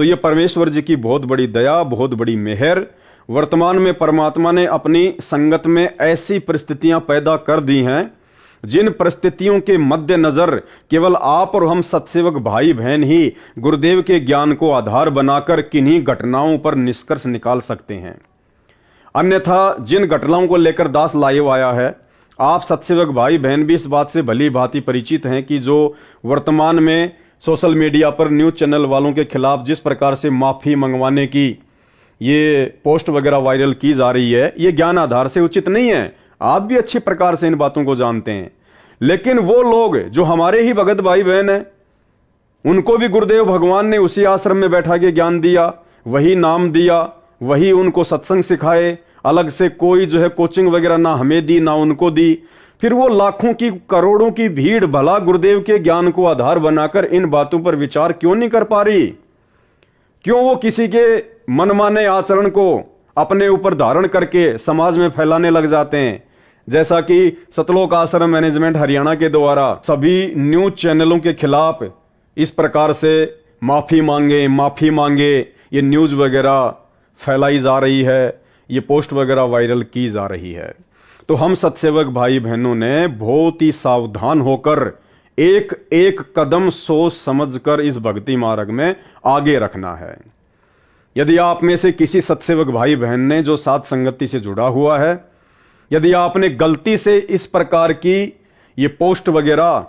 तो ये परमेश्वर जी की बहुत बड़ी दया, बहुत बड़ी मेहर। वर्तमान में परमात्मा ने अपनी संगत में ऐसी परिस्थितियां पैदा कर दी हैं जिन परिस्थितियों के मद्देनजर केवल आप और हम सत्सेवक भाई बहन ही गुरुदेव के ज्ञान को आधार बनाकर किन्हीं घटनाओं पर निष्कर्ष निकाल सकते हैं। अन्यथा जिन घटनाओं को लेकर दास लाइव आया है, आप सत्सेवक भाई बहन भी इस बात से भली भांति परिचित हैं कि जो वर्तमान में सोशल मीडिया पर न्यूज चैनल वालों के खिलाफ जिस प्रकार से माफी मंगवाने की ये पोस्ट वगैरह वायरल की जा रही है, ये ज्ञान आधार से उचित नहीं है। आप भी अच्छी प्रकार से इन बातों को जानते हैं। लेकिन वो लोग जो हमारे ही भगत भाई बहन हैं, उनको भी गुरुदेव भगवान ने उसी आश्रम में बैठा के ज्ञान दिया, वही नाम दिया, वही उनको सत्संग सिखाए। अलग से कोई जो है कोचिंग वगैरह ना हमें दी ना उनको दी। फिर वो लाखों की करोड़ों की भीड़ भला गुरुदेव के ज्ञान को आधार बनाकर इन बातों पर विचार क्यों नहीं कर पा रही? क्यों वो किसी के मनमाने आचरण को अपने ऊपर धारण करके समाज में फैलाने लग जाते हैं? जैसा कि सतलोक आश्रम मैनेजमेंट हरियाणा के द्वारा सभी न्यूज चैनलों के खिलाफ इस प्रकार से माफी मांगे ये न्यूज वगैरह फैलाई जा रही है, ये पोस्ट वगैरह वायरल की जा रही है। तो हम सत्सेवक भाई बहनों ने बहुत ही सावधान होकर एक एक कदम सोच समझकर इस भक्ति मार्ग में आगे रखना है। यदि आप में से किसी सत्सेवक भाई बहन ने जो साथ संगति से जुड़ा हुआ है, यदि आपने गलती से इस प्रकार की ये पोस्ट वगैरह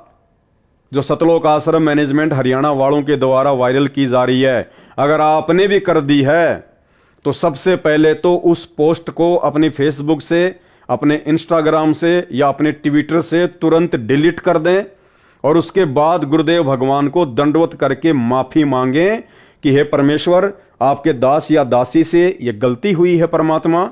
जो सतलोक आश्रम मैनेजमेंट हरियाणा वालों के द्वारा वायरल की जा रही है, अगर आपने भी कर दी है, तो सबसे पहले तो उस पोस्ट को अपने फेसबुक से, अपने इंस्टाग्राम से या अपने ट्विटर से तुरंत डिलीट कर दें और उसके बाद गुरुदेव भगवान को दंडवत करके माफी मांगें कि हे परमेश्वर, आपके दास या दासी से ये गलती हुई है। परमात्मा,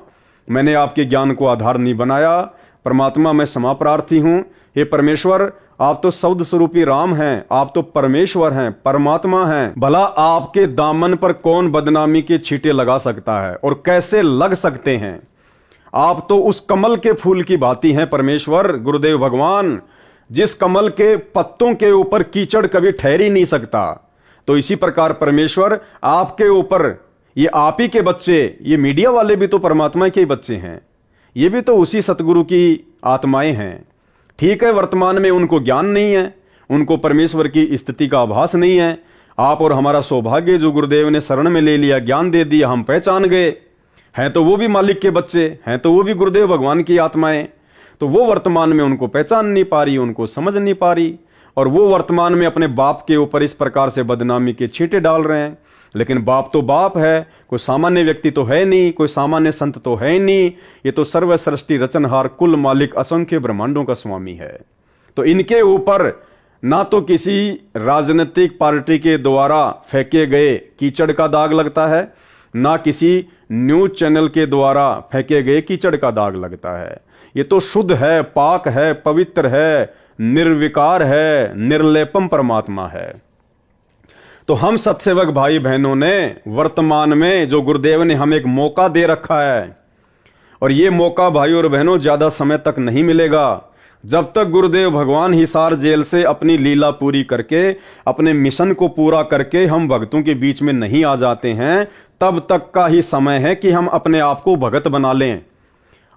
मैंने आपके ज्ञान को आधार नहीं बनाया। परमात्मा, मैं क्षमा प्रार्थी हूं। हे परमेश्वर, आप तो शब्द स्वरूपी राम हैं, आप तो परमेश्वर हैं, परमात्मा हैं। भला आपके दामन पर कौन बदनामी के छींटे लगा सकता है और कैसे लग सकते हैं? आप तो उस कमल के फूल की भांति हैं परमेश्वर गुरुदेव भगवान, जिस कमल के पत्तों के ऊपर कीचड़ कभी ठहर ही नहीं सकता। तो इसी प्रकार परमेश्वर, आपके ऊपर ये आप ही के बच्चे, ये मीडिया वाले भी तो परमात्मा के ही बच्चे हैं, ये भी तो उसी सतगुरु की आत्माएं हैं। ठीक है, वर्तमान में उनको ज्ञान नहीं है, उनको परमेश्वर की स्थिति का आभास नहीं है। आप और हमारा सौभाग्य जो गुरुदेव ने शरण में ले लिया, ज्ञान दे दिया, हम पहचान गए। हैं तो वो भी मालिक के बच्चे, हैं तो वो भी गुरुदेव भगवान की आत्माएं। तो वो वर्तमान में उनको पहचान नहीं पा रही, उनको समझ नहीं पा रही, और वो वर्तमान में अपने बाप के ऊपर इस प्रकार से बदनामी के छींटे डाल रहे हैं। लेकिन बाप तो बाप है, कोई सामान्य व्यक्ति तो है नहीं, कोई सामान्य संत तो है नहीं। ये तो सर्व सृष्टि रचनहार, कुल मालिक, असंख्य ब्रह्मांडों का स्वामी है। तो इनके ऊपर ना तो किसी राजनीतिक पार्टी के द्वारा फेंके गए कीचड़ का दाग लगता है, ना किसी न्यूज चैनल के द्वारा फेंके गए कीचड़ का दाग लगता है। ये तो शुद्ध है, पाक है, पवित्र है, निर्विकार है, निर्लेपम परमात्मा है। तो हम सत्सेवक भाई बहनों ने वर्तमान में जो गुरुदेव ने हमें एक मौका दे रखा है, और ये मौका भाई और बहनों ज्यादा समय तक नहीं मिलेगा। जब तक गुरुदेव भगवान हिसार जेल से अपनी लीला पूरी करके, अपने मिशन को पूरा करके हम भक्तों के बीच में नहीं आ जाते हैं, तब तक का ही समय है कि हम अपने आप को भगत बना लें।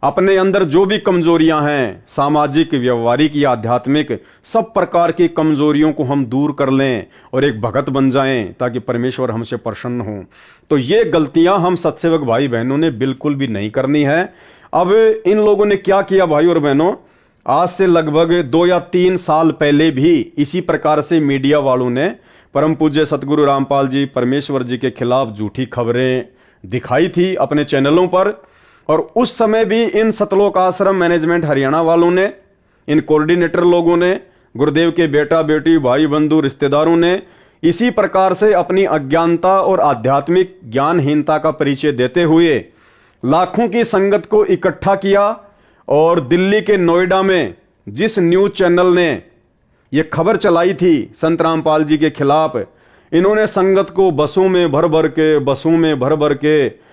अपने अंदर जो भी कमजोरियां हैं, सामाजिक, व्यवहारिक या आध्यात्मिक, सब प्रकार की कमजोरियों को हम दूर कर लें और एक भगत बन जाएं, ताकि परमेश्वर हमसे प्रसन्न हो। तो ये गलतियां हम सत्सेवक भाई बहनों ने बिल्कुल भी नहीं करनी है। अब इन लोगों ने क्या किया भाई और बहनों, आज से लगभग 2 या 3 साल पहले भी इसी प्रकार से मीडिया वालों ने परम पूज्य सतगुरु रामपाल जी परमेश्वर जी के खिलाफ झूठी खबरें दिखाई थी अपने चैनलों पर। और उस समय भी इन सतलोक आश्रम मैनेजमेंट हरियाणा वालों ने, इन कोऑर्डिनेटर लोगों ने, गुरुदेव के बेटा बेटी, भाई बंधु, रिश्तेदारों ने इसी प्रकार से अपनी अज्ञानता और आध्यात्मिक ज्ञानहीनता का परिचय देते हुए लाखों की संगत को इकट्ठा किया। और दिल्ली के नोएडा में जिस न्यूज चैनल ने यह खबर चलाई थी संत रामपाल जी के खिलाफ, इन्होंने संगत को बसों में भर भर के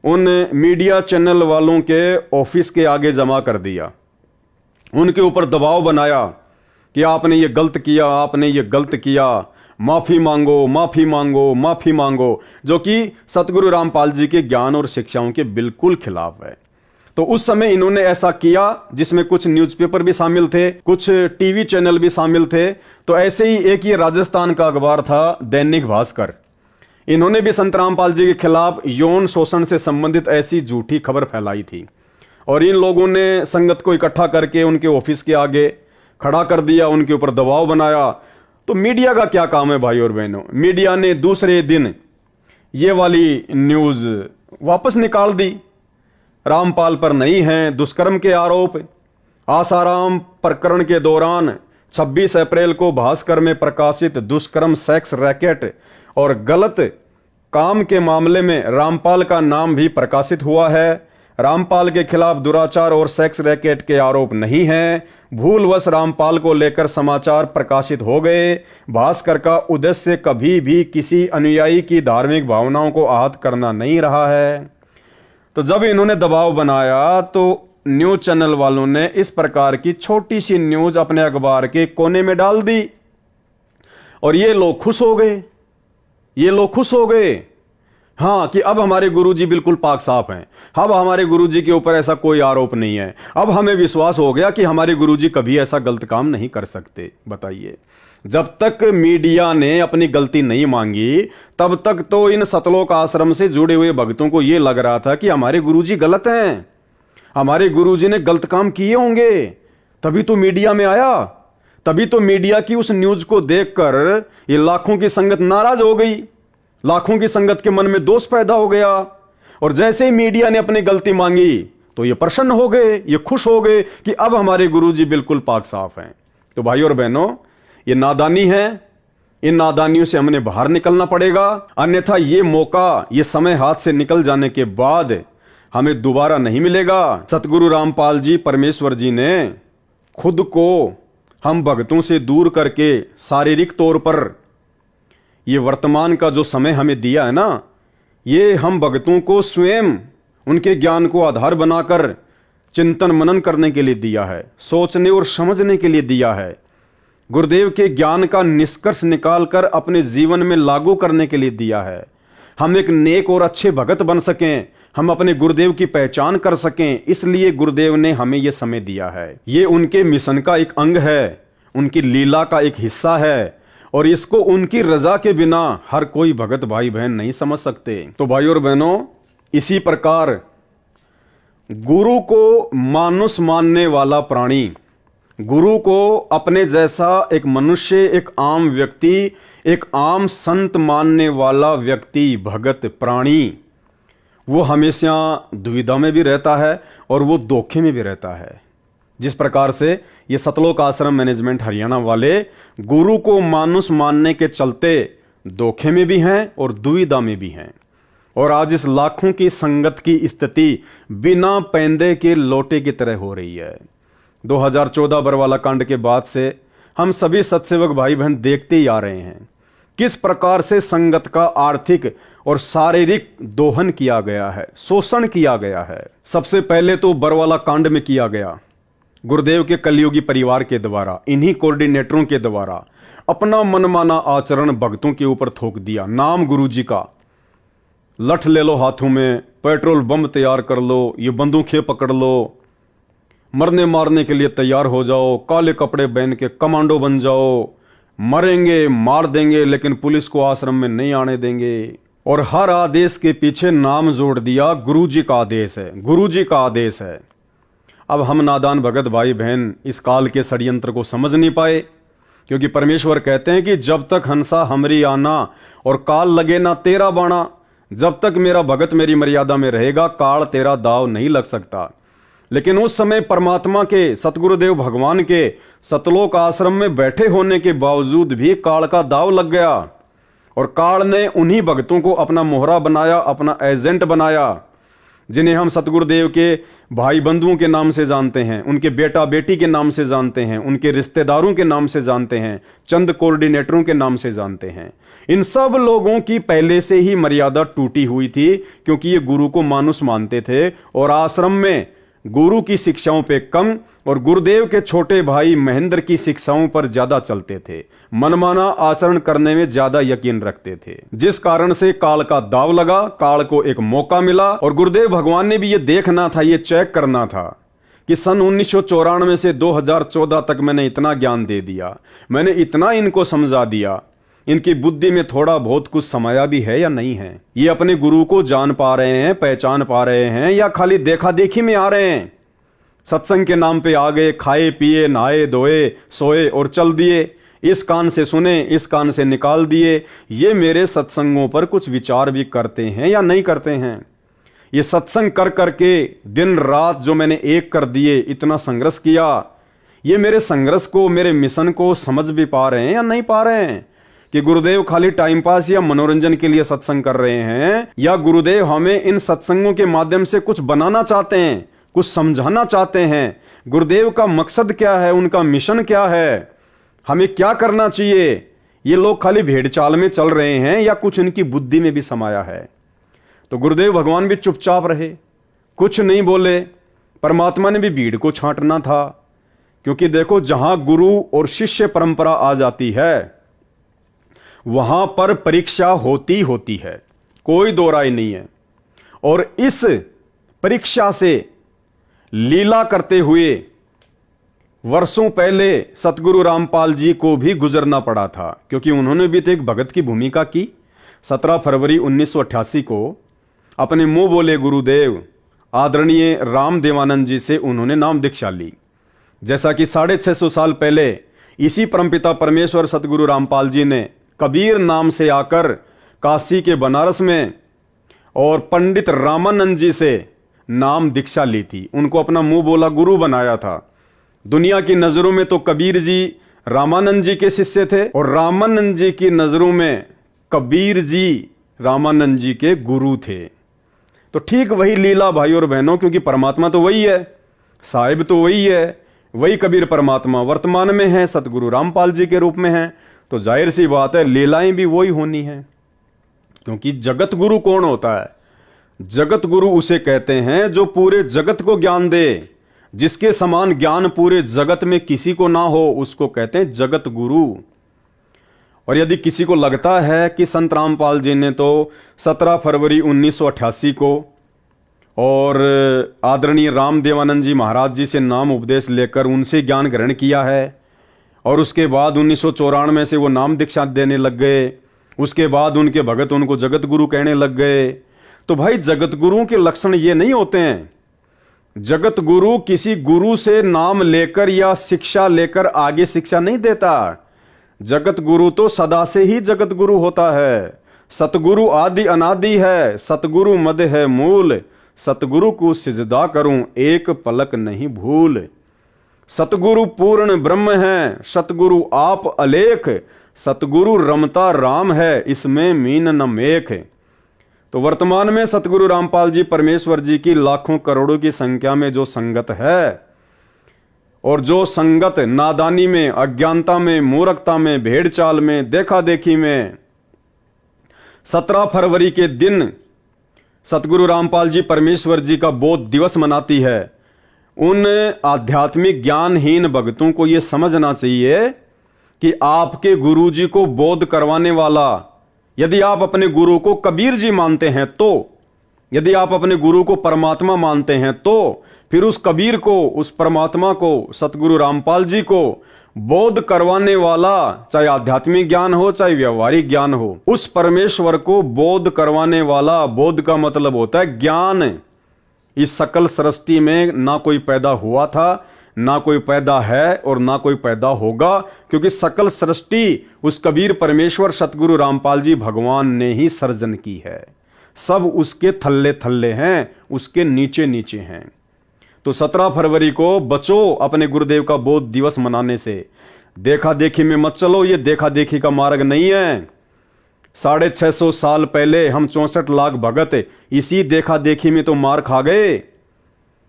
उन मीडिया चैनल वालों के ऑफिस के आगे जमा कर दिया। उनके ऊपर दबाव बनाया कि आपने ये गलत किया, आपने ये गलत किया। माफी मांगो, माफी मांगो, माफी मांगो, जो कि सतगुरु रामपाल जी के ज्ञान और शिक्षाओं के बिल्कुल खिलाफ है। तो उस समय इन्होंने ऐसा किया, जिसमें कुछ न्यूज़पेपर भी शामिल थे, कुछ टीवी चैनल भी शामिल थे। तो ऐसे ही एक ये राजस्थान का अखबार था दैनिक भास्कर, इन्होंने भी संत रामपाल जी के खिलाफ यौन शोषण से संबंधित ऐसी झूठी खबर फैलाई थी। और इन लोगों ने संगत को इकट्ठा करके उनके ऑफिस के आगे खड़ा कर दिया, उनके ऊपर दबाव बनाया। तो मीडिया का क्या काम है भाई और बहनों? मीडिया ने दूसरे दिन ये वाली न्यूज वापस निकाल दी। रामपाल पर नहीं है दुष्कर्म के आरोप। आसाराम प्रकरण के दौरान 26 अप्रैल को भास्कर में प्रकाशित दुष्कर्म, सेक्स रैकेट और गलत काम के मामले में रामपाल का नाम भी प्रकाशित हुआ है। रामपाल के खिलाफ दुराचार और सेक्स रैकेट के आरोप नहीं है। भूलवश रामपाल को लेकर समाचार प्रकाशित हो गए। भास्कर का उद्देश्य कभी भी किसी अनुयायी की धार्मिक भावनाओं को आहत करना नहीं रहा है। तो जब इन्होंने दबाव बनाया तो न्यूज चैनल वालों ने इस प्रकार की छोटी सी न्यूज अपने अखबार के कोने में डाल दी और ये लोग खुश हो गए। ये लोग खुश हो गए, हाँ, कि अब हमारे गुरुजी बिल्कुल पाक साफ हैं, अब हमारे गुरुजी के ऊपर ऐसा कोई आरोप नहीं है। अब हमें विश्वास हो गया कि हमारे गुरुजी कभी ऐसा गलत काम नहीं कर सकते। बताइए, जब तक मीडिया ने अपनी गलती नहीं मांगी तब तक तो इन सतलोक आश्रम से जुड़े हुए भक्तों को यह लग रहा था कि हमारे गुरुजी गलत हैं, हमारे गुरुजी ने गलत काम किए होंगे, तभी तो मीडिया में आया। तभी तो मीडिया की उस न्यूज को देखकर ये लाखों की संगत नाराज हो गई, लाखों की संगत के मन में दोष पैदा हो गया। और जैसे ही मीडिया ने अपनी गलती मांगी तो ये प्रसन्न हो गए, ये खुश हो गए कि अब हमारे गुरुजी बिल्कुल पाक साफ हैं। तो भाई और बहनों, ये नादानी है, इन नादानियों से हमने बाहर निकलना पड़ेगा, अन्यथा ये मौका, ये समय हाथ से निकल जाने के बाद हमें दोबारा नहीं मिलेगा। सतगुरु रामपाल जी परमेश्वर जी ने खुद को हम भक्तों से दूर करके शारीरिक तौर पर ये वर्तमान का जो समय हमें दिया है ना, ये हम भक्तों को स्वयं उनके ज्ञान को आधार बनाकर चिंतन मनन करने के लिए दिया है, सोचने और समझने के लिए दिया है, गुरुदेव के ज्ञान का निष्कर्ष निकालकर अपने जीवन में लागू करने के लिए दिया है। हम एक नेक और अच्छे भगत बन सकें, हम अपने गुरुदेव की पहचान कर सकें, इसलिए गुरुदेव ने हमें यह समय दिया है। ये उनके मिशन का एक अंग है, उनकी लीला का एक हिस्सा है, और इसको उनकी रजा के बिना हर कोई भगत भाई बहन नहीं समझ सकते। तो भाई और बहनों, इसी प्रकार गुरु को मानुष मानने वाला प्राणी, गुरु को अपने जैसा एक मनुष्य, एक आम व्यक्ति, एक आम संत मानने वाला व्यक्ति, भगत प्राणी, वो हमेशा दुविधा में भी रहता है और वो धोखे में भी रहता है। जिस प्रकार से ये सतलोक आश्रम मैनेजमेंट हरियाणा वाले गुरु को मानुष मानने के चलते धोखे में भी हैं और दुविधा में भी हैं। और आज इस लाखों की संगत की स्थिति बिना पैंदे के लोटे की तरह हो रही है। 2014 बरवाला कांड के बाद से हम सभी सत्सेवक भाई बहन देखते ही आ रहे हैं किस प्रकार से संगत का आर्थिक और शारीरिक दोहन किया गया है, शोषण किया गया है। सबसे पहले तो बरवाला कांड में किया गया गुरुदेव के कलयुगी परिवार के द्वारा, इन्हीं कोऑर्डिनेटरों के द्वारा अपना मनमाना आचरण भक्तों के ऊपर थोक दिया। नाम गुरुजी का, लठ ले लो हाथों में, पेट्रोल बम तैयार कर लो, ये बंदूकें पकड़ लो, मरने मारने के लिए तैयार हो जाओ, काले कपड़े पहन के कमांडो बन जाओ, मरेंगे मार देंगे लेकिन पुलिस को आश्रम में नहीं आने देंगे। और हर आदेश के पीछे नाम जोड़ दिया, गुरुजी का आदेश है, गुरुजी का आदेश है। अब हम नादान भगत भाई बहन इस काल के षड्यंत्र को समझ नहीं पाए, क्योंकि परमेश्वर कहते हैं कि जब तक हंसा हमरी आना और काल लगे ना तेरा बाणा, जब तक मेरा भगत मेरी मर्यादा में रहेगा काल तेरा दाव नहीं लग सकता। लेकिन उस समय परमात्मा के, सतगुरुदेव भगवान के सतलोक आश्रम में बैठे होने के बावजूद भी काल का दाव लग गया और काल ने उन्हीं भक्तों को अपना मोहरा बनाया, अपना एजेंट बनाया, जिन्हें हम सतगुरुदेव के भाई बंधुओं के नाम से जानते हैं, उनके बेटा बेटी के नाम से जानते हैं, उनके रिश्तेदारों के नाम से जानते हैं, चंद कोऑर्डिनेटरों के नाम से जानते हैं। इन सब लोगों की पहले से ही मर्यादा टूटी हुई थी, क्योंकि ये गुरु को मानुष मानते थे और आश्रम में गुरु की शिक्षाओं पे कम और गुरुदेव के छोटे भाई महेंद्र की शिक्षाओं पर ज्यादा चलते थे। मनमाना आचरण करने में ज्यादा यकीन रखते थे, जिस कारण से काल का दाव लगा, काल को एक मौका मिला और गुरुदेव भगवान ने भी ये देखना था, ये चेक करना था कि सन 1994 से 2014 तक मैंने इतना ज्ञान दे दिया, मैंने इतना इनको समझा दिया, इनकी बुद्धि में थोड़ा बहुत कुछ समाया भी है या नहीं है, ये अपने गुरु को जान पा रहे हैं, पहचान पा रहे हैं, या खाली देखा देखी में आ रहे हैं। सत्संग के नाम पे आ गए, खाए पिए नहाए धोए सोए और चल दिए, इस कान से सुने इस कान से निकाल दिए। ये मेरे सत्संगों पर कुछ विचार भी करते हैं या नहीं करते हैं? ये सत्संग कर करके दिन रात जो मैंने एक कर दिए, इतना संघर्ष किया, ये मेरे संघर्ष को, मेरे मिशन को समझ भी पा रहे हैं या नहीं पा रहे हैं? कि गुरुदेव खाली टाइम पास या मनोरंजन के लिए सत्संग कर रहे हैं, या गुरुदेव हमें इन सत्संगों के माध्यम से कुछ बनाना चाहते हैं, कुछ समझाना चाहते हैं? गुरुदेव का मकसद क्या है, उनका मिशन क्या है, हमें क्या करना चाहिए? ये लोग खाली भेड़ चाल में चल रहे हैं या कुछ इनकी बुद्धि में भी समाया है? तो गुरुदेव भगवान भी चुपचाप रहे, कुछ नहीं बोले। परमात्मा ने भी भीड़ को छांटना था, क्योंकि देखो जहां गुरु और शिष्य परंपरा आ जाती है वहां पर परीक्षा होती होती है, कोई दो राय नहीं है। और इस परीक्षा से लीला करते हुए वर्षों पहले सतगुरु रामपाल जी को भी गुजरना पड़ा था, क्योंकि उन्होंने भी तो एक भगत की भूमिका की। 17 फरवरी 1988 को अपने मुंह बोले गुरुदेव आदरणीय राम देवानंद जी से उन्होंने नाम दीक्षा ली। जैसा कि 650 साल पहले इसी परमपिता परमेश्वर सतगुरु रामपाल जी ने कबीर नाम से आकर काशी के बनारस में और पंडित रामानंद जी से नाम दीक्षा ली थी, उनको अपना मुंह बोला गुरु बनाया था। दुनिया की नजरों में तो कबीर जी रामानंद जी के शिष्य थे और रामानंद जी की नजरों में कबीर जी रामानंद जी के गुरु थे। तो ठीक वही लीला भाई और बहनों, क्योंकि परमात्मा तो वही है, साहिब तो वही है, वही कबीर परमात्मा वर्तमान में है, सतगुरु रामपाल जी के रूप में है। तो जाहिर सी बात है लीलाएं भी वही होनी है। क्योंकि जगत गुरु कौन होता है? जगत गुरु उसे कहते हैं जो पूरे जगत को ज्ञान दे, जिसके समान ज्ञान पूरे जगत में किसी को ना हो, उसको कहते हैं जगत गुरु। और यदि किसी को लगता है कि संत रामपाल जी ने तो 17 फरवरी 1988 को और आदरणीय राम देवानंद जी महाराज जी से नाम उपदेश लेकर उनसे ज्ञान ग्रहण किया है और उसके बाद 1994 से वो नाम दीक्षा देने लग गए, उसके बाद उनके भगत उनको जगत गुरु कहने लग गए, तो भाई जगत गुरुओं के लक्षण ये नहीं होते हैं। जगत गुरु किसी गुरु से नाम लेकर या शिक्षा लेकर आगे शिक्षा नहीं देता। जगत गुरु तो सदा से ही जगत गुरु होता है। सतगुरु आदि अनादि है, सतगुरु मद है मूल, सतगुरु को सिजदा करूं एक पलक नहीं भूल। सतगुरु पूर्ण ब्रह्म है, सतगुरु आप अलेख, सतगुरु रमता राम है, इसमें मीन न मेख। तो वर्तमान में सतगुरु रामपाल जी परमेश्वर जी की लाखों करोड़ों की संख्या में जो संगत है, और जो संगत नादानी में, अज्ञानता में, मूर्खता में, भेड़ चाल में, देखा देखी में 17 फरवरी के दिन सतगुरु रामपाल जी परमेश्वर जी का बोध दिवस मनाती है, उन आध्यात्मिक ज्ञानहीन भक्तों को यह समझना चाहिए कि आपके गुरु जी को बोध करवाने वाला, यदि आप अपने गुरु को कबीर जी मानते हैं तो, यदि आप अपने गुरु को परमात्मा मानते हैं तो, फिर उस कबीर को, उस परमात्मा को, सतगुरु रामपाल जी को बोध करवाने वाला, चाहे आध्यात्मिक ज्ञान हो चाहे व्यवहारिक ज्ञान हो, उस परमेश्वर को बोध करवाने वाला, बोध का मतलब होता है ज्ञान। इस सकल सृष्टि में ना कोई पैदा हुआ था, ना कोई पैदा है और ना कोई पैदा होगा, क्योंकि सकल सृष्टि उस कबीर परमेश्वर सतगुरु रामपाल जी भगवान ने ही सर्जन की है। सब उसके थल्ले थल्ले हैं, उसके नीचे नीचे हैं। तो 17 फरवरी को बचो अपने गुरुदेव का बोध दिवस मनाने से। देखा देखी में मत चलो, ये देखा देखी का मार्ग नहीं है। 650 साल पहले हम 64 लाख भगत इसी देखा देखी में तो मार खा गए,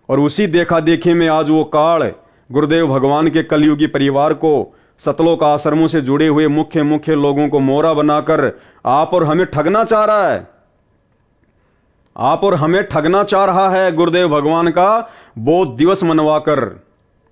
और उसी देखा देखी में आज वो काल गुरुदेव भगवान के कलयुगी परिवार को, सतलोक आश्रमों से जुड़े हुए मुख्य मुख्य लोगों को मोहरा बनाकर आप और हमें ठगना चाह रहा है। आप और हमें ठगना चाह रहा है गुरुदेव भगवान का बोध दिवस मनवाकर।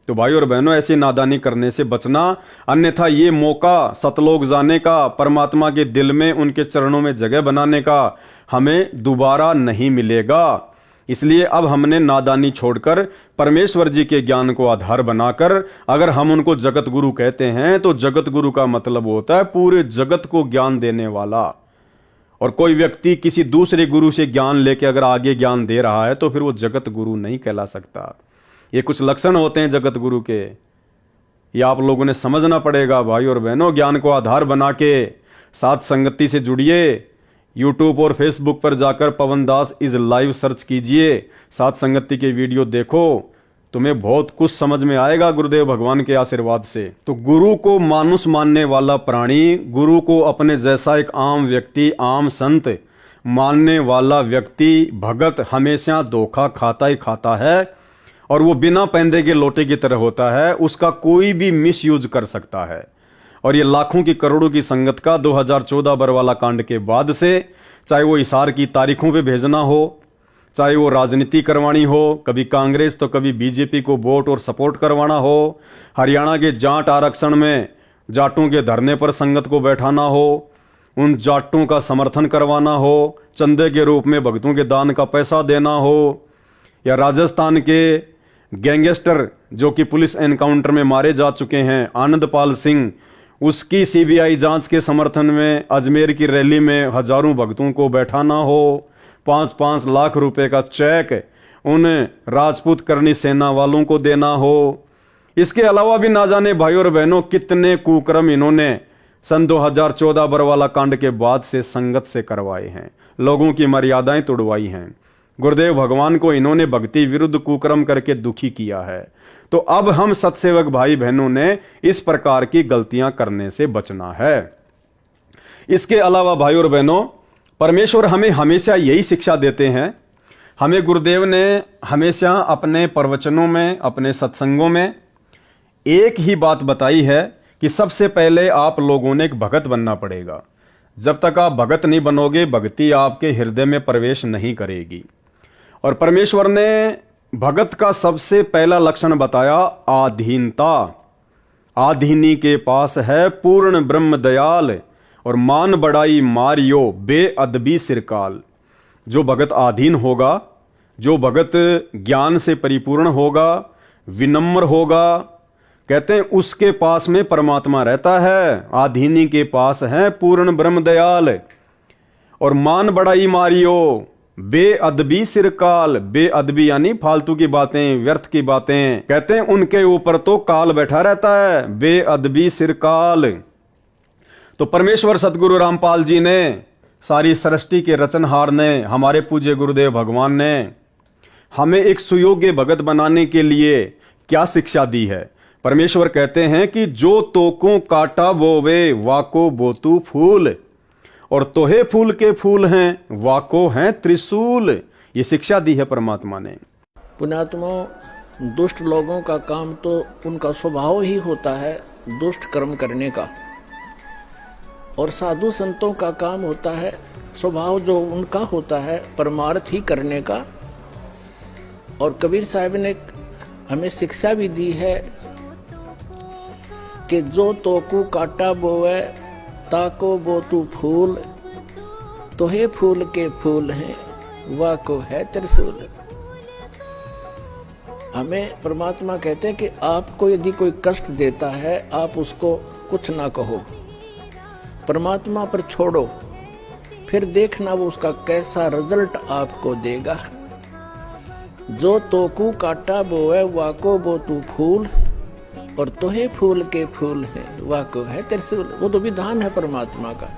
तो भाई और बहनों, ऐसी नादानी करने से बचना, अन्यथा ये मौका सतलोक जाने का, परमात्मा के दिल में उनके चरणों में जगह बनाने का हमें दोबारा नहीं मिलेगा। इसलिए अब हमने नादानी छोड़कर परमेश्वर जी के ज्ञान को आधार बनाकर, अगर हम उनको जगत गुरु कहते हैं तो जगत गुरु का मतलब होता है पूरे जगत को ज्ञान देने वाला। और कोई व्यक्ति किसी दूसरे गुरु से ज्ञान लेके अगर आगे ज्ञान दे रहा है तो फिर वो जगत गुरु नहीं कहला सकता। ये कुछ लक्षण होते हैं जगत गुरु के, ये आप लोगों ने समझना पड़ेगा। भाई और बहनों, ज्ञान को आधार बना के साथ संगति से जुड़िए। यूट्यूब और फेसबुक पर जाकर पवन दास इज लाइव सर्च कीजिए, साथ संगति के वीडियो देखो, तुम्हें बहुत कुछ समझ में आएगा गुरुदेव भगवान के आशीर्वाद से। तो गुरु को मानुष मानने वाला प्राणी, गुरु को अपने जैसा एक आम व्यक्ति, आम संत मानने वाला व्यक्ति, भगत हमेशा धोखा खाता ही खाता है और वो बिना पैंदे के लोटे की तरह होता है। उसका कोई भी मिस यूज कर सकता है। और ये लाखों की करोड़ों की संगत का 2014 बरवाला कांड के बाद से, चाहे वो इशार की तारीखों पे भेजना हो, चाहे वो राजनीति करवानी हो, कभी कांग्रेस तो कभी बीजेपी को वोट और सपोर्ट करवाना हो, हरियाणा के जाट आरक्षण में जाटों के धरने पर संगत को बैठाना हो, उन जाटों का समर्थन करवाना हो, चंदे के रूप में भक्तों के दान का पैसा देना हो, या राजस्थान के गैंगस्टर जो कि पुलिस एनकाउंटर में मारे जा चुके हैं आनंदपाल सिंह, उसकी सीबीआई जांच के समर्थन में अजमेर की रैली में हजारों भक्तों को बैठाना हो, 5-5 लाख रुपए का चेक उन राजपूत करनी सेना वालों को देना हो। इसके अलावा भी ना जाने भाई और बहनों कितने कुकर्म इन्होंने सन 2014 बरवाला कांड के बाद से संगत से करवाए हैं, लोगों की मर्यादाएं तोड़वाई हैं। गुरुदेव भगवान को इन्होंने भक्ति विरुद्ध कुकर्म करके दुखी किया है। तो अब हम सत्सेवक भाई बहनों ने इस प्रकार की गलतियां करने से बचना है। इसके अलावा भाई और बहनों, परमेश्वर हमें हमेशा यही शिक्षा देते हैं। हमें गुरुदेव ने हमेशा अपने प्रवचनों में, अपने सत्संगों में एक ही बात बताई है कि सबसे पहले आप लोगों ने एक भगत बनना पड़ेगा। जब तक आप भगत नहीं बनोगे, भक्ति आपके हृदय में प्रवेश नहीं करेगी। और परमेश्वर ने भगत का सबसे पहला लक्षण बताया आधीनता। आधीनी के पास है पूर्ण ब्रह्म दयाल और मान बड़ाई मारियो बेअदबी सिरकाल। जो भगत आधीन होगा, जो भगत ज्ञान से परिपूर्ण होगा, विनम्र होगा, कहते हैं उसके पास में परमात्मा रहता है। आधीनी के पास है पूर्ण ब्रह्म दयाल और मान बड़ाई मारियो बेअदबी सिरकाल। बेअदबी यानी फालतू की बातें, व्यर्थ की बातें, कहते हैं उनके ऊपर तो काल बैठा रहता है। बेअदबी सिरकाल। तो परमेश्वर सतगुरु रामपाल जी ने, सारी सृष्टि के रचनहार ने, हमारे पूज्य गुरुदेव भगवान ने हमें एक सुयोग्य भगत बनाने के लिए क्या शिक्षा दी है। परमेश्वर कहते हैं कि जो तोको काटा बोवे वाको बोतू फूल, और तोहे फूल के फूल हैं वाको हैं त्रिशूल। ये शिक्षा दी है परमात्मा ने। पुण्यात्मा, दुष्ट लोगों का काम तो उनका स्वभाव ही होता है दुष्ट कर्म करने का, और साधु संतों का काम होता है स्वभाव जो उनका होता है परमार्थ ही करने का। और कबीर साहब ने हमें शिक्षा भी दी है कि जो तोकू काटा बोवे ताको बोतू फूल, तोहे फूल के फूल हैं वाको है त्रिशूल। हमें परमात्मा कहते हैं कि आपको यदि कोई कष्ट देता है आप उसको कुछ ना कहो, परमात्मा पर छोड़ो, फिर देखना वो उसका कैसा रिजल्ट आपको देगा। जो तोकू काटा बोए वाको बोतू फूल, और तोहे फूल के फूल है वाको है त्रिशूल। वो तो विधान है परमात्मा का,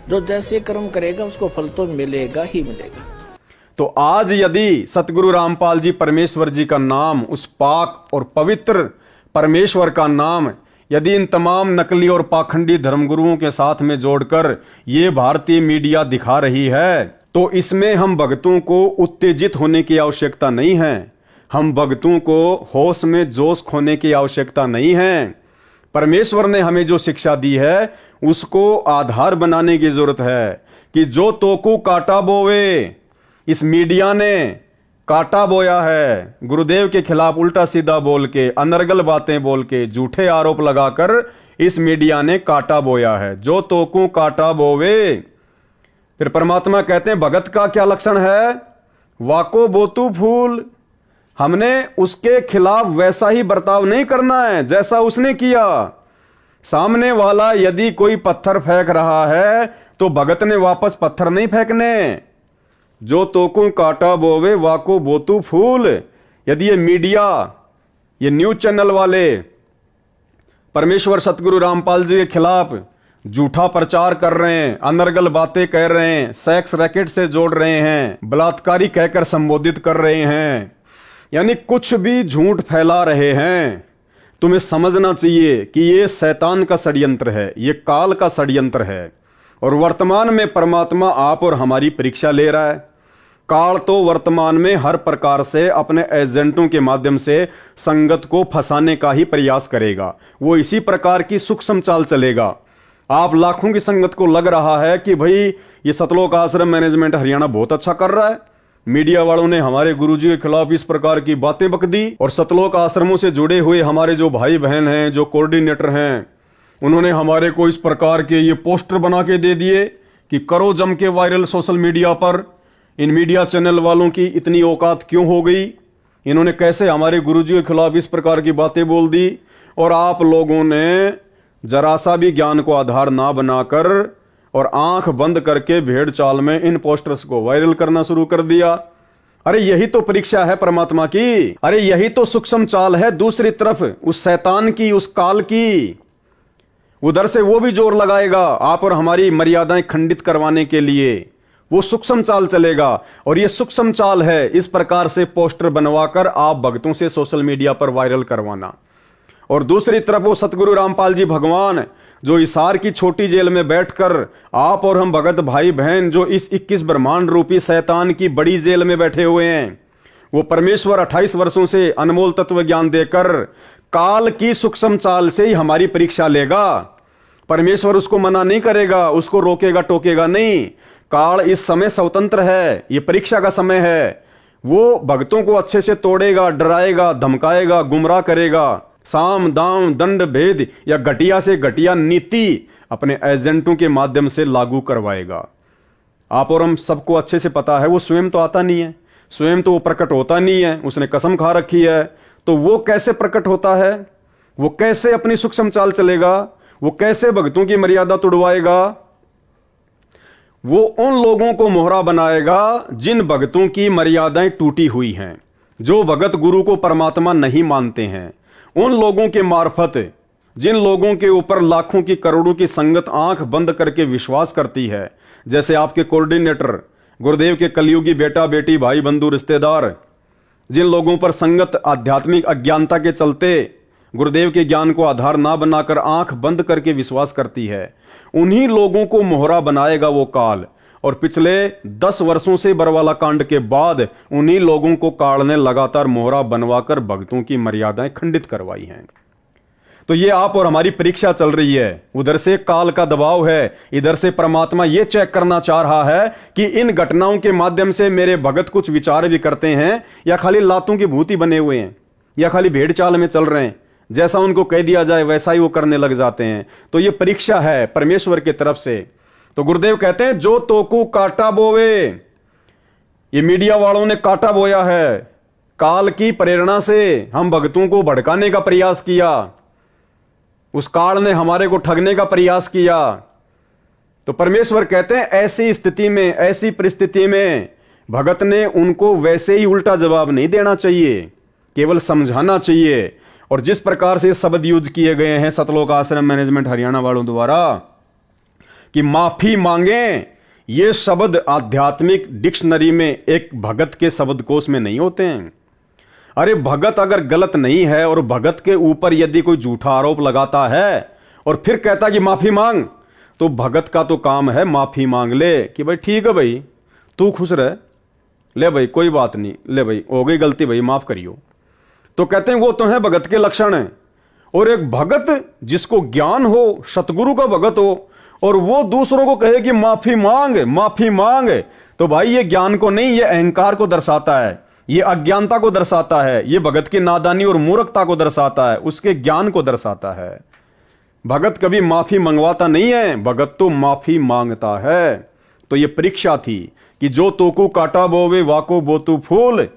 जो जैसे कर्म करेगा उसको फल तो मिलेगा ही मिलेगा। तो आज यदि सतगुरु रामपाल जी परमेश्वर जी का नाम, उस पाक और पवित्र परमेश्वर का नाम, यदि इन तमाम नकली और पाखंडी धर्मगुरुओं के साथ में जोड़कर ये भारतीय मीडिया दिखा रही है, तो इसमें हम भक्तों को उत्तेजित होने की आवश्यकता नहीं है। हम भक्तों को होश में जोश खोने की आवश्यकता नहीं है। परमेश्वर ने हमें जो शिक्षा दी है उसको आधार बनाने की जरूरत है कि जो तोकू काटा बोवे, इस मीडिया ने काटा बोया है, गुरुदेव के खिलाफ उल्टा सीधा बोल के, अनर्गल बातें बोल के, झूठे आरोप लगाकर इस मीडिया ने काटा बोया है। जो तोकू काटा बोवे। फिर परमात्मा कहते हैं भगत का क्या लक्षण है? वाको बोतू फूल। हमने उसके खिलाफ वैसा ही बर्ताव नहीं करना है जैसा उसने किया। सामने वाला यदि कोई पत्थर फेंक रहा है तो भगत ने वापस पत्थर नहीं फेंकने। जो तोकू काटा बोवे वाको बोतू फूल। यदि ये मीडिया, ये न्यूज चैनल वाले परमेश्वर सतगुरु रामपाल जी के खिलाफ झूठा प्रचार कर रहे हैं, अनर्गल बातें कह रहे हैं, सेक्स रैकेट से जोड़ रहे हैं, बलात्कारी कहकर संबोधित कर रहे हैं, यानी कुछ भी झूठ फैला रहे हैं, तुम्हें समझना चाहिए कि ये शैतान का षड्यंत्र है, ये काल का षड्यंत्र है। और वर्तमान में परमात्मा आप और हमारी परीक्षा ले रहा है। काल तो वर्तमान में हर प्रकार से अपने एजेंटों के माध्यम से संगत को फंसाने का ही प्रयास करेगा। वो इसी प्रकार की सूक्ष्म चाल चलेगा। आप लाखों की संगत को लग रहा है कि भाई ये सतलोक आश्रम मैनेजमेंट हरियाणा बहुत अच्छा कर रहा है, मीडिया वालों ने हमारे गुरुजी के खिलाफ इस प्रकार की बातें बक दी, और सतलोक आश्रमों से जुड़े हुए हमारे जो भाई बहन हैं, जो कोऑर्डिनेटर हैं, उन्होंने हमारे को इस प्रकार के ये पोस्टर बना के दे दिए कि करो जम के वायरल सोशल मीडिया पर। इन मीडिया चैनल वालों की इतनी औकात क्यों हो गई? इन्होंने कैसे हमारे गुरुजी के खिलाफ इस प्रकार की बातें बोल दी? और आप लोगों ने जरा सा भी ज्ञान को आधार ना बनाकर और आंख बंद करके भेड़ चाल में इन पोस्टर्स को वायरल करना शुरू कर दिया। अरे यही तो परीक्षा है परमात्मा की। अरे यही तो सूक्ष्म चाल है दूसरी तरफ उस शैतान की, उस काल की। उधर से वो भी जोर लगाएगा आप और हमारी मर्यादाएं खंडित करवाने के लिए। वो सूक्ष्म चाल चलेगा, और ये सूक्ष्म चाल है इस प्रकार से पोस्टर बनवाकर आप भक्तों से सोशल मीडिया पर वायरल करवाना। और दूसरी तरफ वो सतगुरु रामपाल जी भगवान जो हिसार की छोटी जेल में बैठकर आप और हम भगत भाई बहन जो इस 21 ब्रह्मांड रूपी शैतान की बड़ी जेल में बैठे हुए हैं, वो परमेश्वर 28 वर्षों से अनमोल तत्व ज्ञान देकर काल की सूक्ष्म चाल से ही हमारी परीक्षा लेगा। परमेश्वर उसको मना नहीं करेगा, उसको रोकेगा टोकेगा नहीं। काल इस समय स्वतंत्र है, ये परीक्षा का समय है। वो भक्तों को अच्छे से तोड़ेगा, डराएगा, धमकाएगा, गुमराह करेगा, साम दाम दंड भेद या घटिया से घटिया नीति अपने एजेंटों के माध्यम से लागू करवाएगा। आप और हम सबको अच्छे से पता है वो स्वयं तो आता नहीं है, स्वयं तो वो प्रकट होता नहीं है, उसने कसम खा रखी है। तो वो कैसे प्रकट होता है? वो कैसे अपनी सूक्ष्म चाल चलेगा? वो कैसे भक्तों की मर्यादा तोड़वाएगा? वो उन लोगों को मोहरा बनाएगा जिन भक्तों की मर्यादाएं टूटी हुई हैं, जो भगत गुरु को परमात्मा नहीं मानते हैं। उन लोगों के मार्फत, जिन लोगों के ऊपर लाखों की करोड़ों की संगत आंख बंद करके विश्वास करती है, जैसे आपके कोऑर्डिनेटर, गुरुदेव के कलयुगी बेटा बेटी, भाई बंधु रिश्तेदार, जिन लोगों पर संगत आध्यात्मिक अज्ञानता के चलते गुरुदेव के ज्ञान को आधार ना बनाकर आंख बंद करके विश्वास करती है, उन्हीं लोगों को मोहरा बनाएगा वो काल। और पिछले 10 वर्षों से बरवाला कांड के बाद उन्हीं लोगों को काल ने लगातार मोहरा बनवाकर भक्तों की मर्यादाएं खंडित करवाई हैं। तो ये आप और हमारी परीक्षा चल रही है। उधर से काल का दबाव है, इधर से परमात्मा ये चेक करना चाह रहा है कि इन घटनाओं के माध्यम से मेरे भगत कुछ विचार भी करते हैं या खाली लातों की भूति बने हुए हैं, या खाली भेड़ चाल में चल रहे हैं, जैसा उनको कह दिया जाए वैसा ही वो करने लग जाते हैं। तो ये परीक्षा है परमेश्वर की तरफ से। तो गुरुदेव कहते हैं जो तोकू काटा बोवे, ये मीडिया वालों ने काटा बोया है। काल की प्रेरणा से हम भक्तों को भड़काने का प्रयास किया, उस काल ने हमारे को ठगने का प्रयास किया। तो परमेश्वर कहते हैं ऐसी स्थिति में, ऐसी परिस्थिति में भगत ने उनको वैसे ही उल्टा जवाब नहीं देना चाहिए, केवल समझाना चाहिए। और जिस प्रकार से शब्द यूज किए गए हैं सतलोक आश्रम मैनेजमेंट हरियाणा वालों द्वारा कि माफी मांगे, ये शब्द आध्यात्मिक डिक्शनरी में एक भगत के शब्दकोश में नहीं होते हैं। अरे भगत अगर गलत नहीं है और भगत के ऊपर यदि कोई झूठा आरोप लगाता है और फिर कहता कि माफी मांग, तो भगत का तो काम है माफी मांग ले कि भाई ठीक है भाई तू खुश रह, ले भाई कोई बात नहीं, ले भाई हो गई गलती भाई माफ करियो। तो कहते हैं वो तो है भगत के लक्षण हैं। और एक भगत जिसको ज्ञान हो, सतगुरु का भगत हो और वो दूसरों को कहे कि माफी मांग माफी मांग, तो भाई ये ज्ञान को नहीं, ये अहंकार को दर्शाता है, ये अज्ञानता को दर्शाता है, ये भगत की नादानी और मूर्खता को दर्शाता है, उसके ज्ञान को दर्शाता है। भगत कभी माफी मंगवाता नहीं है, भगत तो माफी मांगता है। तो ये परीक्षा थी कि जो तोकू काटा बोवे वाको बोतू फूल,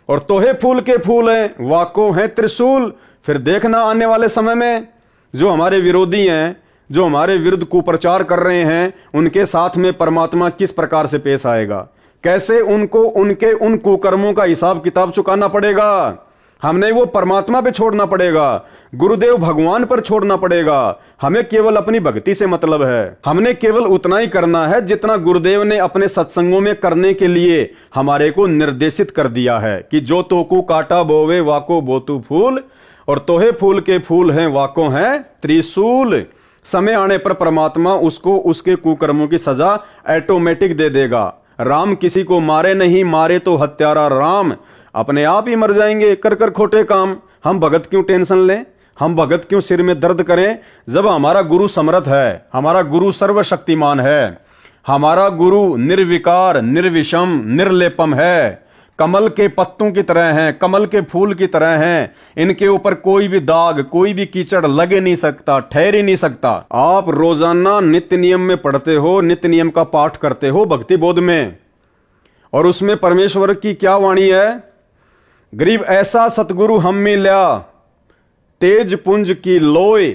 और तोहे फूल के फूल हैं वाको हैं त्रिशूल। फिर देखना आने वाले समय में जो हमारे विरोधी हैं, जो हमारे विरुद्ध कुप्रचार कर रहे हैं, उनके साथ में परमात्मा किस प्रकार से पेश आएगा, कैसे उनको उनके उन कुकर्मों का हिसाब किताब चुकाना पड़ेगा। हमने वो परमात्मा पे छोड़ना पड़ेगा, गुरुदेव भगवान पर छोड़ना पड़ेगा। हमें केवल अपनी भक्ति से मतलब है, हमने केवल उतना ही करना है जितना गुरुदेव ने अपने सत्संगों में करने के लिए हमारे को निर्देशित कर दिया है कि जो तोकू काटा बोवे वाको बोतू फूल, और तोहे फूल के फूल हैं वाको हैं त्रिशूल। समय आने पर परमात्मा उसको उसके कुकर्मों की सजा ऑटोमेटिक दे देगा। राम किसी को मारे नहीं, मारे तो हत्यारा राम, अपने आप ही मर जाएंगे कर कर खोटे काम। हम भगत क्यों टेंशन लें, हम भगत क्यों सिर में दर्द करें, जब हमारा गुरु समर्थ है, हमारा गुरु सर्वशक्तिमान है, हमारा गुरु निर्विकार निर्विषम निर्लेपम है, कमल के पत्तों की तरह हैं, कमल के फूल की तरह हैं। इनके ऊपर कोई भी दाग, कोई भी कीचड़ लगे नहीं सकता, ठहर ही नहीं सकता। आप रोजाना नित्य नियम में पढ़ते हो, नित्य नियम का पाठ करते हो भक्ति बोध में, और उसमें परमेश्वर की क्या वाणी है, गरीब ऐसा सतगुरु हम मिल्या तेज पुंज की लोय।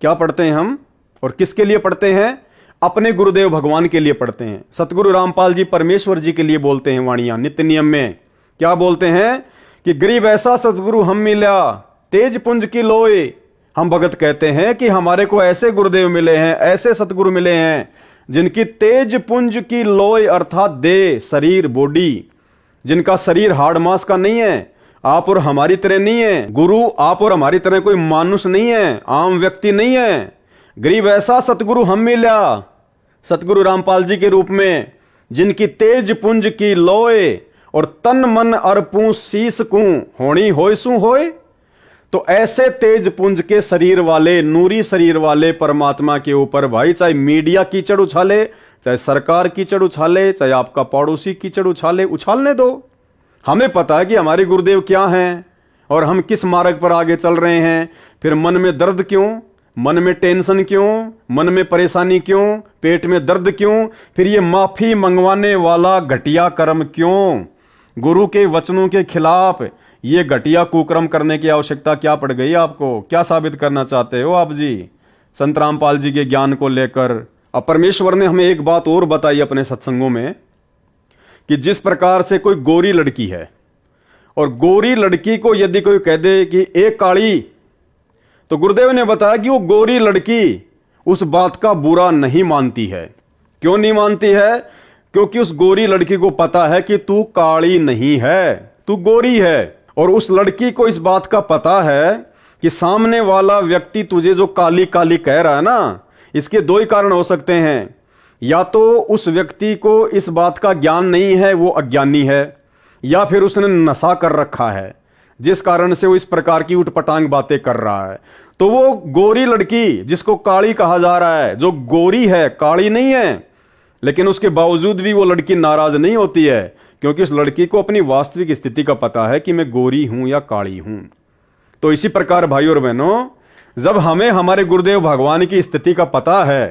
क्या पढ़ते हैं हम और किसके लिए पढ़ते हैं? अपने गुरुदेव भगवान के लिए पढ़ते हैं। सतगुरु रामपाल जी परमेश्वर जी के लिए बोलते हैं वाणियां नित्य नियम में। क्या बोलते हैं कि गरीब ऐसा सतगुरु हम मिल्या तेज पुंज की लोय। हम भगत कहते हैं कि हमारे को ऐसे गुरुदेव मिले हैं, ऐसे सतगुरु मिले हैं जिनकी तेज पुंज की लोय अर्थात देह, शरीर, बॉडी, जिनका शरीर हाड़ मांस का नहीं है, आप और हमारी तरह नहीं है। गुरु आप और हमारी तरह कोई मानुष नहीं है, आम व्यक्ति नहीं है। गरीब ऐसा सतगुरु हम मिल्या, सतगुरु रामपाल जी के रूप में, जिनकी तेज पुंज की लोय और तन मन अर्पू शीस कू होनी होय सू होय। तो ऐसे तेज पुंज के शरीर वाले, नूरी शरीर वाले परमात्मा के ऊपर भाई चाहे मीडिया कीचड़ उछाले, चाहे सरकार कीचड़ उछाले, चाहे आपका पड़ोसी कीचड़ उछाले, उछालने दो। हमें पता है कि हमारे गुरुदेव क्या हैं और हम किस मार्ग पर आगे चल रहे हैं। फिर मन में दर्द क्यों, मन में टेंशन क्यों, मन में परेशानी क्यों, पेट में दर्द क्यों, फिर ये माफी मंगवाने वाला घटिया कर्म क्यों? गुरु के वचनों के खिलाफ ये घटिया कुकर्म करने की आवश्यकता क्या पड़ गई आपको? क्या साबित करना चाहते हो आप जी संत रामपाल जी के ज्ञान को लेकर? अब परमेश्वर ने हमें एक बात और बताई अपने सत्संगों में कि जिस प्रकार से कोई गोरी लड़की है और गोरी लड़की को यदि कोई कह दे कि एक काली, तो गुरुदेव ने बताया कि वो गोरी लड़की उस बात का बुरा नहीं मानती है। क्यों नहीं मानती है? क्योंकि उस गोरी लड़की को पता है कि तू काली नहीं है, तू गोरी है। और उस लड़की को इस बात का पता है कि सामने वाला व्यक्ति तुझे जो काली काली कह रहा है ना, इसके दो ही कारण हो सकते हैं। या तो उस व्यक्ति को इस बात का ज्ञान नहीं है, वो अज्ञानी है, या फिर उसने नशा कर रखा है जिस कारण से वो इस प्रकार की उठपटांग बातें कर रहा है। तो वो गोरी लड़की जिसको काली कहा जा रहा है, जो गोरी है, काली नहीं है, लेकिन उसके बावजूद भी वो लड़की नाराज नहीं होती है, क्योंकि उस लड़की को अपनी वास्तविक स्थिति का पता है कि मैं गोरी हूं या काली हूं। तो इसी प्रकार भाई और बहनों, जब हमें हमारे गुरुदेव भगवान की स्थिति का पता है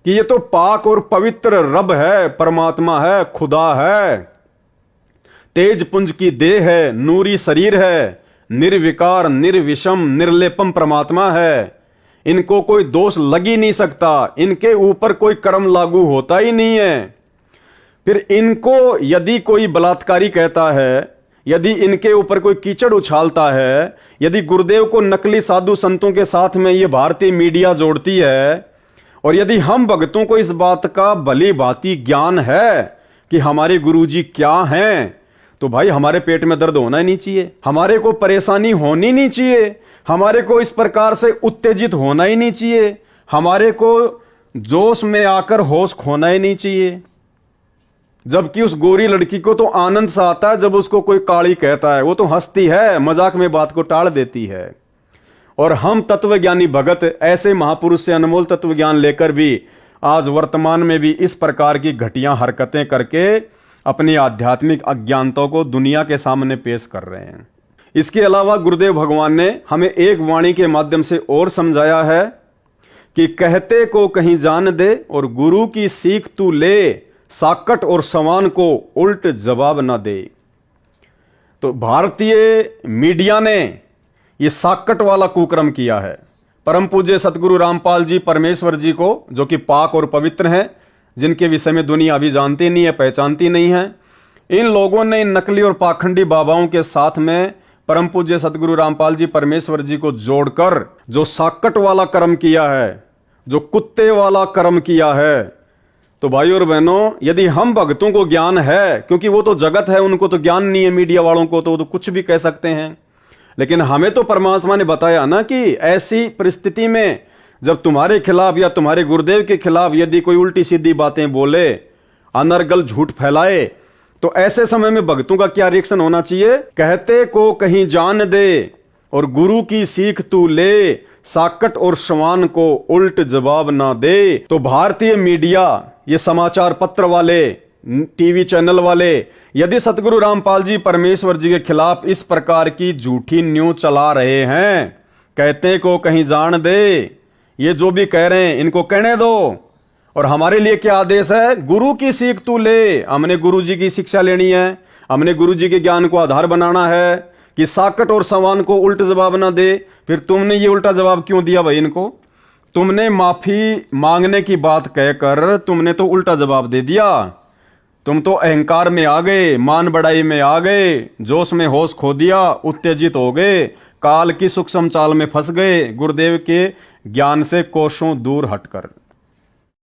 कि ये तो पाक और पवित्र रब है, परमात्मा है, खुदा है, तेज पुंज की देह है, नूरी शरीर है, निर्विकार निर्विषम निर्लेपम परमात्मा है, इनको कोई दोष लग ही नहीं सकता, इनके ऊपर कोई कर्म लागू होता ही नहीं है। फिर इनको यदि कोई बलात्कारी कहता है, यदि इनके ऊपर कोई कीचड़ उछालता है, यदि गुरुदेव को नकली साधु संतों के साथ में ये भारतीय मीडिया जोड़ती है, और यदि हम भक्तों को इस बात का भली भांति ज्ञान है कि हमारे गुरुजी क्या हैं, तो भाई हमारे पेट में दर्द होना ही नहीं चाहिए, हमारे को परेशानी होनी नहीं चाहिए, हमारे को इस प्रकार से उत्तेजित होना ही नहीं चाहिए, हमारे को जोश में आकर होश खोना ही नहीं चाहिए। जबकि उस गोरी लड़की को तो आनंद सा आता है जब उसको कोई काली कहता है, वो तो हंसती है, मजाक में बात को टाल देती है। और हम तत्वज्ञानी भगत ऐसे महापुरुष से अनमोल तत्व ज्ञान लेकर भी आज वर्तमान में भी इस प्रकार की घटिया हरकतें करके अपनी आध्यात्मिक अज्ञानता को दुनिया के सामने पेश कर रहे हैं। इसके अलावा गुरुदेव भगवान ने हमें एक वाणी के माध्यम से और समझाया है कि कहते को कहीं जान दे और गुरु की सीख तू ले, साकट और सवान को उल्ट जवाब ना दे। तो भारतीय मीडिया ने ये साकट वाला कुकर्म किया है। परम पूज्य सतगुरु रामपाल जी परमेश्वर जी को, जो कि पाक और पवित्र हैं, जिनके विषय में दुनिया अभी जानती नहीं है, पहचानती नहीं है, इन लोगों ने इन नकली और पाखंडी बाबाओं के साथ में परम पूज्य सतगुरु रामपाल जी परमेश्वर जी को जोड़कर जो साकट वाला कर्म किया है, जो कुत्ते वाला कर्म किया है। तो भाई और बहनों, यदि हम भक्तों को ज्ञान है, क्योंकि वो तो जगत है, उनको तो ज्ञान नहीं है, मीडिया वालों को तो वो तो कुछ भी कह सकते हैं, लेकिन हमें तो परमात्मा ने बताया ना कि ऐसी परिस्थिति में जब तुम्हारे खिलाफ या तुम्हारे गुरुदेव के खिलाफ यदि कोई उल्टी सीधी बातें बोले, अनर्गल झूठ फैलाए, तो ऐसे समय में भक्तों का क्या रिएक्शन होना चाहिए? कहते को कहीं जान दे और गुरु की सीख तू ले, साकट और सवान को उल्ट जवाब ना दे। तो भारतीय मीडिया, ये समाचार पत्र वाले, टीवी चैनल वाले, यदि सतगुरु रामपाल जी परमेश्वर जी के खिलाफ इस प्रकार की झूठी न्यूज चला रहे हैं, कहते को कहीं जान दे, ये जो भी कह रहे हैं इनको कहने दो। और हमारे लिए क्या आदेश है? गुरु की सीख तू ले। हमने गुरु जी की शिक्षा लेनी है, हमने गुरु जी के ज्ञान को आधार बनाना है कि साकट और सवान को उल्ट जवाब ना दे। फिर तुमने ये उल्टा जवाब क्यों दिया भाई इनको? तुमने माफी मांगने की बात कहकर तुमने तो उल्टा जवाब दे दिया। तुम तो अहंकार में आ गए, मान बढ़ाई में आ गए, जोश में होश खो दिया, उत्तेजित हो गए, काल की सूक्ष्म चाल में फंस गए, गुरुदेव के ज्ञान से कोसों दूर हटकर।